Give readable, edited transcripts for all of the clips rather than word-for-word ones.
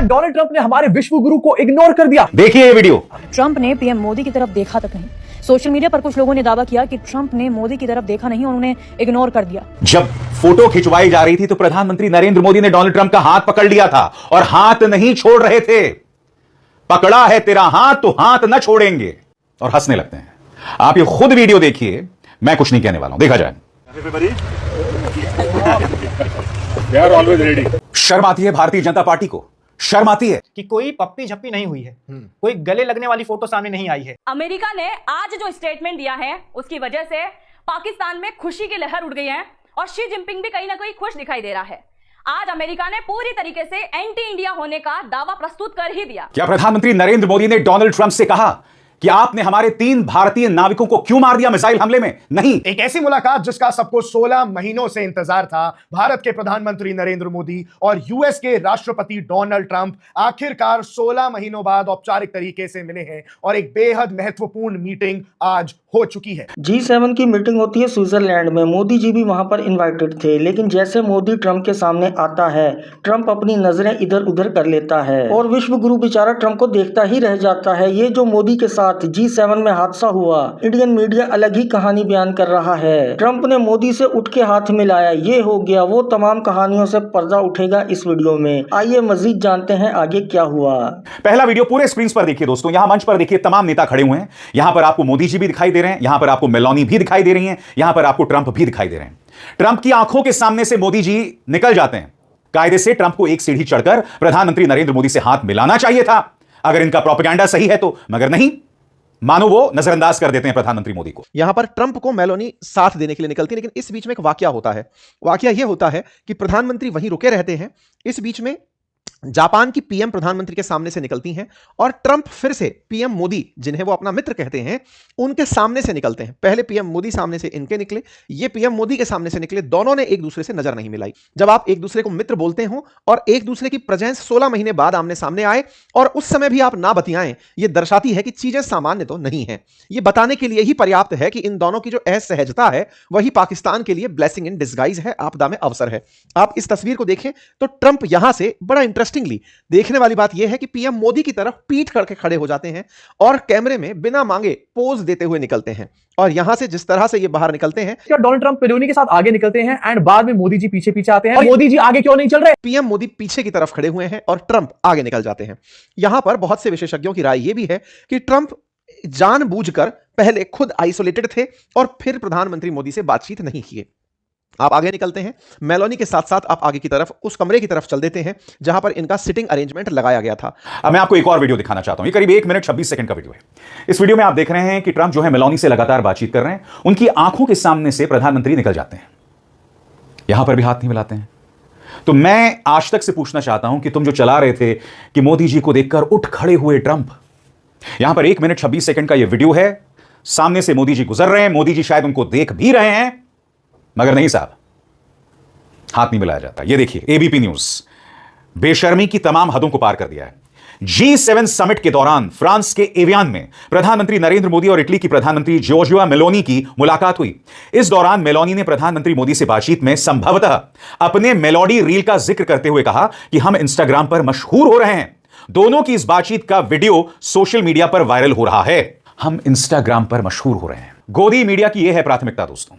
Donald Trump ने हमारे विश्व गुरु को इग्नोर कर दिया। देखिए ये वीडियो। ट्रंप ने पीएम मोदी की तरफ देखा तक नहीं। सोशल मीडिया पर कुछ लोगों ने दावा किया कि ट्रंप ने मोदी की तरफ देखा नहीं और उन्हें इग्नोर कर दिया। जब फोटो खिंचवाई जा रही थी तो प्रधानमंत्री नरेंद्र मोदी ने डोनाल्ड ट्रंप का हाथ पकड़ लिया था और हाथ नहीं छोड़ रहे थे। पकड़ा है तेरा हाथ तो हाथ न छोड़ेंगे, और हंसने लगते हैं। आप ये खुद वीडियो देखिए, मैं कुछ नहीं कहने वाला हूं, देखा जाए। शर्म आती है भारतीय जनता पार्टी को, शर्म आती है कि कोई पप्पी झप्पी नहीं हुई है, कोई गले लगने वाली फोटो सामने नहीं आई है। अमेरिका ने आज जो स्टेटमेंट दिया है उसकी वजह से पाकिस्तान में खुशी की लहर उड़ गई है और शी जिनपिंग भी कहीं ना कहीं खुश दिखाई दे रहा है। आज अमेरिका ने पूरी तरीके से एंटी इंडिया होने का दावा प्रस्तुत कर ही दिया। क्या प्रधानमंत्री नरेंद्र मोदी ने डोनाल्ड ट्रंप से कहा कि आपने हमारे 3 भारतीय नाविकों को क्यों मार दिया मिसाइल हमले में? नहीं। एक ऐसी मुलाकात जिसका सबको 16 महीनों से इंतजार था। भारत के प्रधानमंत्री नरेंद्र मोदी और यूएस के राष्ट्रपति डोनाल्ड ट्रंप आखिरकार 16 महीनों बाद औपचारिक तरीके से मिले हैं और एक बेहद महत्वपूर्ण मीटिंग आज हो चुकी है। G7 की मीटिंग होती है स्विट्जरलैंड में। मोदी जी भी वहां पर इनवाइटेड थे, लेकिन जैसे मोदी ट्रंप के सामने आता है, ट्रंप अपनी नजरें इधर उधर कर लेता है और विश्व गुरु बेचारा ट्रंप को देखता ही रह जाता है। ये जो मोदी के साथ G7 में हादसा हुआ, इंडियन मीडिया अलग ही कहानी बयान कर रहा है। ट्रंप ने मोदी से उठ के हाथ मिलाया, ये हो गया वो, तमाम कहानियों से पर्दा उठेगा इस वीडियो में। आइए मजीद जानते हैं आगे क्या हुआ। पहला वीडियो पूरे स्क्रीन पर देखिए दोस्तों। यहां मंच पर देखिए तमाम नेता खड़े हुए हैं। यहां पर आपको मोदी जी भी दिखाई दे रहे हैं, यहां पर आपको मेलोनी भी दिखाई दे रही हैं, यहां पर आपको ट्रंप भी दिखाई दे रहे हैं। ट्रंप की आंखों के सामने से मोदी जी निकल जाते हैं। कायदे से ट्रंप को एक सीढ़ी चढ़कर प्रधानमंत्री नरेंद्र मोदी से हाथ मिलाना चाहिए था, अगर इनका प्रोपेगेंडा सही है तो, मगर नहीं, मानो वो नजरअंदाज कर देते हैं प्रधानमंत्री मोदी को। यहां पर ट्रंप को मेलोनी साथ देने के लिए निकलती है, लेकिन इस बीच में एक वाकया होता है। वाकया यह होता है कि प्रधानमंत्री वहीं रुके रहते हैं। इस बीच में जापान की पीएम प्रधानमंत्री के सामने से निकलती हैं और ट्रंप फिर से पीएम मोदी, जिन्हें वो अपना मित्र कहते हैं, उनके सामने से निकलते हैं। पहले पीएम मोदी सामने से इनके निकले, ये पीएम मोदी के सामने से निकले। दोनों ने एक दूसरे से नजर नहीं मिलाई। जब आप एक दूसरे को मित्र बोलते हो और एक दूसरे की प्रेजेंस 16 महीने बाद आमने सामने आए और उस समय भी आप ना बतियाएं, ये दर्शाती है कि चीजें सामान्य तो नहीं है। ये बताने के लिए ही पर्याप्त है कि इन दोनों की जो असहजता है वही पाकिस्तान के लिए ब्लेसिंग इन डिस्गाइज है, आपदा में अवसर है। आप इस तस्वीर को देखें तो ट्रंप यहां से बड़ा इंटरेस्टिंगली, देखने वाली बात यह है कि पीएम मोदी की तरफ पीठ करके खड़े हो जाते हैं और कैमरे में बिना मांगे पोज देते हुए निकलते हैं। और यहां से जिस तरह से ये बाहर निकलते हैं, डोनाल्ड ट्रंप मेलोनी के साथ आगे निकलते हैं एंड बाद में मोदी जी पीछे पीछे आते हैं। और मोदी जी आगे क्यों नहीं चल रहे? पीएम मोदी पीछे की तरफ खड़े हुए हैं और ट्रंप आगे निकल जाते हैं। यहां पर बहुत से विशेषज्ञों की राय यह भी है कि ट्रंप जानबूझकर पहले खुद आइसोलेटेड थे और फिर प्रधानमंत्री मोदी से बातचीत नहीं किए। आप आगे निकलते हैं, मेलोनी के साथ साथ आप आगे की तरफ उस कमरे की तरफ चल देते हैं जहां पर इनका सिटिंग अरेंजमेंट लगाया गया था। अब मैं आपको एक और वीडियो दिखाना चाहता हूं। ये करीब 1 मिनट 26 सेकंड का वीडियो है। इस वीडियो में आप देख रहे हैं कि ट्रंप जो है मेलोनी से लगातार बातचीत कर रहे हैं। उनकी आंखों के सामने से प्रधानमंत्री निकल जाते हैं, यहां पर भी हाथ नहीं मिलाते हैं। तो मैं आज तक से पूछना चाहता हूं कि तुम जो चला रहे थे कि मोदी जी को देखकर उठ खड़े हुए ट्रंप, यहां पर 1 मिनट 26 सेकंड का यह वीडियो है। सामने से मोदी जी गुजर रहे हैं, मोदी जी शायद उनको देख भी रहे हैं, मगर नहीं साहब, हाथ नहीं मिलाया जाता। ये देखिए एबीपी न्यूज, बेशर्मी की तमाम हदों को पार कर दिया है। G7 समिट के दौरान फ्रांस के एवियान में प्रधानमंत्री नरेंद्र मोदी और इटली की प्रधानमंत्री जॉर्जिया मेलोनी की मुलाकात हुई। इस दौरान मेलोनी ने प्रधानमंत्री मोदी से बातचीत में संभवतः अपने मेलोडी रील का जिक्र करते हुए कहा कि हम इंस्टाग्राम पर मशहूर हो रहे हैं। दोनों की इस बातचीत का वीडियो सोशल मीडिया पर वायरल हो रहा है। हम इंस्टाग्राम पर मशहूर हो रहे हैं। गोदी मीडिया की यह है प्राथमिकता दोस्तों।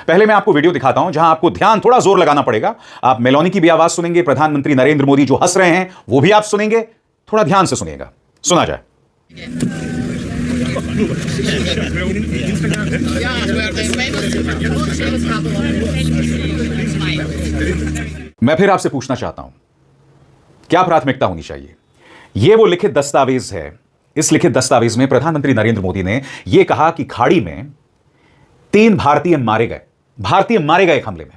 पहले मैं आपको वीडियो दिखाता हूं जहां आपको ध्यान थोड़ा जोर लगाना पड़ेगा। आप मेलोनी की भी आवाज सुनेंगे, प्रधानमंत्री नरेंद्र मोदी जो हंस रहे हैं वो भी आप सुनेंगे। थोड़ा ध्यान से सुनिएगा, सुना जाए। मैं फिर आपसे पूछना चाहता हूं, क्या प्राथमिकता होनी चाहिए? यह वो लिखित दस्तावेज है। इस लिखित दस्तावेज में प्रधानमंत्री नरेंद्र मोदी ने यह कहा कि खाड़ी में 3 भारतीय मारे गए एक हमले में।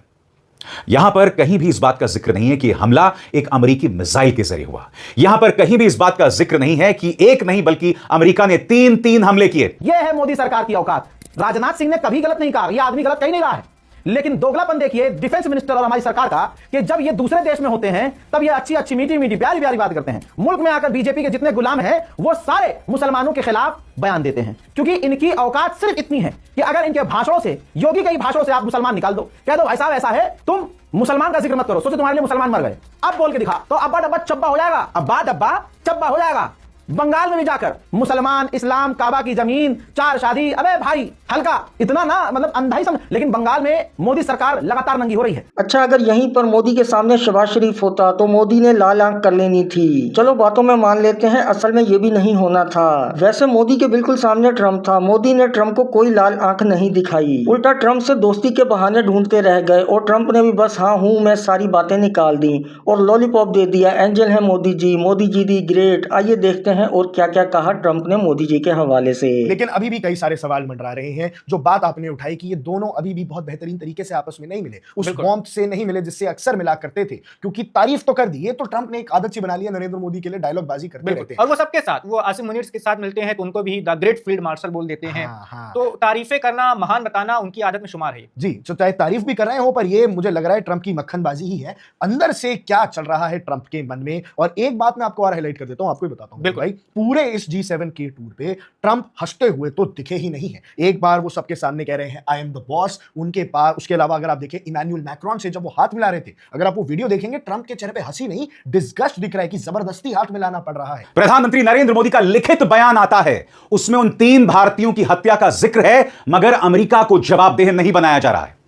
यहां पर कहीं भी इस बात का जिक्र नहीं है कि हमला एक अमेरिकी मिसाइल के जरिए हुआ। यहां पर कहीं भी इस बात का जिक्र नहीं है कि एक नहीं बल्कि अमेरिका ने 3 हमले किए। यह है मोदी सरकार की औकात। राजनाथ सिंह ने कभी गलत नहीं कहा, यह आदमी गलत कहीं नहीं रहा है। लेकिन दोगलापन देखिए डिफेंस मिनिस्टर और हमारी सरकार का कि जब ये दूसरे देश में होते हैं तब ये अच्छी अच्छी मीठी मीठी प्यारी प्यारी बात करते हैं, मुल्क में आकर बीजेपी के जितने गुलाम हैं वो सारे मुसलमानों के खिलाफ बयान देते हैं, क्योंकि इनकी औकात सिर्फ इतनी है कि अगर इनके भाषणों से, योगी के ही भाषणों से आप मुसलमान निकाल दो, कह दो भाई साहब ऐसा है तुम मुसलमान का जिक्र मत करो, सोचो तुम्हारे लिए मुसलमान मर गए, अब बोल के दिखा तो अब्बा डब्बा चब्बा हो जाएगा, अब्बा डब्बा चब्बा हो जाएगा। बंगाल में भी जाकर मुसलमान, इस्लाम, काबा की जमीन, 4 शादी, अबे भाई हल्का इतना ना मतलब अंधा ही समझ, लेकिन बंगाल में मोदी सरकार लगातार नंगी हो रही है। अच्छा, अगर यहीं पर मोदी के सामने शहबाज शरीफ होता तो मोदी ने लाल आंख कर लेनी थी। चलो बातों में मान लेते हैं, असल में ये भी नहीं होना था। वैसे मोदी के बिल्कुल सामने ट्रंप था, मोदी ने ट्रंप को कोई लाल आंख नहीं दिखाई, उल्टा ट्रंप से दोस्ती के बहाने ढूंढते रह गए और ट्रंप ने भी बस हाँ हूँ मैं सारी बातें निकाल दी और लॉलीपॉप दे दिया, एंजल है मोदी जी दी ग्रेट। आइए देखते हैं और क्या क्या कहा ट्रंप ने मोदी जी के हवाले से। लेकिन अभी भी कई सारे सवाल मंडरा रहे हैं। जो बात आपने उठाई कि ये दोनों अभी भी बहुत बेहतरीन तरीके से आपस में नहीं मिले, उस वार्मथ से नहीं मिले जिससे अक्सर मिला करते थे, क्योंकि तारीफ तो कर दी है तो ट्रंप ने एक आदत सी बना ली है नरेंद्र मोदी के लिए डायलॉग बाजी करते रहते हैं। और वो सबके साथ, वो आसिम मुनीर के साथ मिलते हैं तो उनको भी द ग्रेट फील्ड मार्शल बोल देते हैं। तो तारीफें करना, महान बताना उनकी आदत में शुमार है जी। तो चाहे तारीफ भी कर रहे हो पर ये मुझे लग रहा है ट्रंप की मक्खनबाजी ही है, अंदर से क्या चल रहा है ट्रंप के मन में। और एक बात मैं आपको और हाईलाइट कर देता हूं, आपको ही बताता हूं भाई, पूरे इस G7 के टूर पे ट्रंप हंसते हुए तो दिखे ही नहीं है। एक बार वो सबके सामने कह रहे हैं आई एम द बॉस, उनके पास उसके अलावा अगर आप देखें इमैनुअल मैक्रोन से जब वो हाथ मिला रहे थे, अगर आप वो वीडियो देखेंगे ट्रंप के चेहरे पे हंसी नहीं डिस्गस्ट दिख रहा है कि जबरदस्ती हाथ मिलाना पड़ रहा है। प्रधानमंत्री नरेंद्र मोदी का लिखित बयान आता है, उसमें उन 3 भारतीयों की हत्या का जिक्र है, मगर अमेरिका को जवाबदेह नहीं बनाया जा रहा है।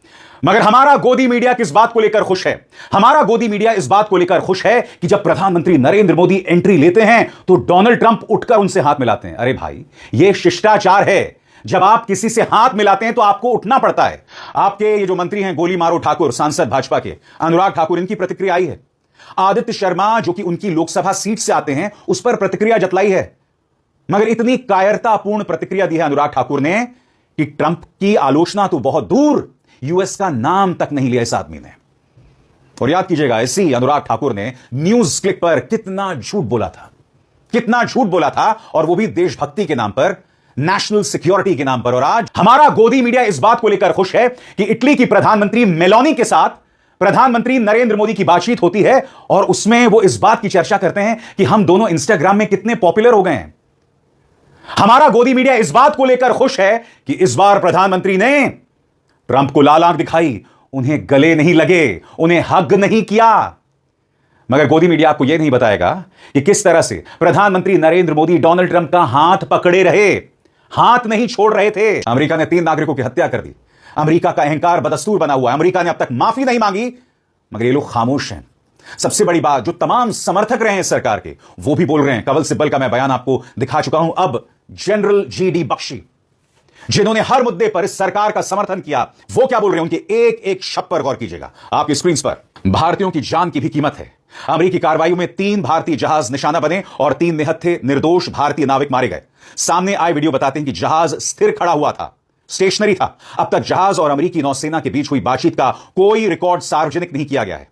मगर हमारा गोदी मीडिया किस बात को लेकर खुश है? हमारा गोदी मीडिया इस बात को लेकर खुश है कि जब प्रधानमंत्री नरेंद्र मोदी एंट्री लेते हैं तो डोनाल्ड ट्रंप उठकर उनसे हाथ मिलाते हैं। अरे भाई, यह शिष्टाचार है, जब आप किसी से हाथ मिलाते हैं तो आपको उठना पड़ता है। आपके ये जो मंत्री हैं गोली मारो ठाकुर, सांसद भाजपा के अनुराग ठाकुर, इनकी प्रतिक्रिया आई है। आदित्य शर्मा जो कि उनकी लोकसभा सीट से आते हैं, उस पर प्रतिक्रिया जतलाई है, मगर इतनी कायरतापूर्ण प्रतिक्रिया दी है अनुराग ठाकुर ने कि ट्रंप की आलोचना तो बहुत दूर, यूएस का नाम तक नहीं लिया इस आदमी ने। और याद कीजिएगा, इसी अनुराग ठाकुर ने न्यूज क्लिक पर कितना झूठ बोला था, कितना झूठ बोला था, और वो भी देशभक्ति के नाम पर, नेशनल सिक्योरिटी के नाम पर। और आज हमारा गोदी मीडिया इस बात को लेकर खुश है कि इटली की प्रधानमंत्री मेलोनी के साथ प्रधानमंत्री नरेंद्र मोदी की बातचीत होती है और उसमें वो इस बात की चर्चा करते हैं कि हम दोनों इंस्टाग्राम में कितने पॉपुलर हो गए हैं। हमारा गोदी मीडिया इस बात को लेकर खुश है कि इस बार प्रधानमंत्री ने ट्रंप को लाल आंख दिखाई, उन्हें गले नहीं लगे, उन्हें हग नहीं किया। मगर गोदी मीडिया आपको यह नहीं बताएगा कि किस तरह से प्रधानमंत्री नरेंद्र मोदी डोनाल्ड ट्रंप का हाथ पकड़े रहे, हाथ नहीं छोड़ रहे थे। अमेरिका ने 3 नागरिकों की हत्या कर दी। अमेरिका का अहंकार बदस्तूर बना हुआ है। अमेरिका ने अब तक माफी नहीं मांगी, मगर ये लोग खामोश हैं। सबसे बड़ी बात, जो तमाम समर्थक रहे हैं सरकार के, वो भी बोल रहे हैं। कवल सिब्बल का मैं बयान आपको दिखा चुका हूं। अब जनरल GD बख्शी, जिन्होंने हर मुद्दे पर इस सरकार का समर्थन किया, वो क्या बोल रहे हैं, उनके एक एक शब्द पर गौर कीजिएगा आपकी स्क्रीन पर। भारतीयों की जान की भी कीमत है। अमेरिकी कार्रवाई में 3 भारतीय जहाज निशाना बने और 3 निहत्थे निर्दोष भारतीय नाविक मारे गए। सामने आए वीडियो बताते हैं कि जहाज स्थिर खड़ा हुआ था, स्टेशनरी था। अब तक जहाज और अमेरिकी नौसेना के बीच हुई बातचीत का कोई रिकॉर्ड सार्वजनिक नहीं किया गया है।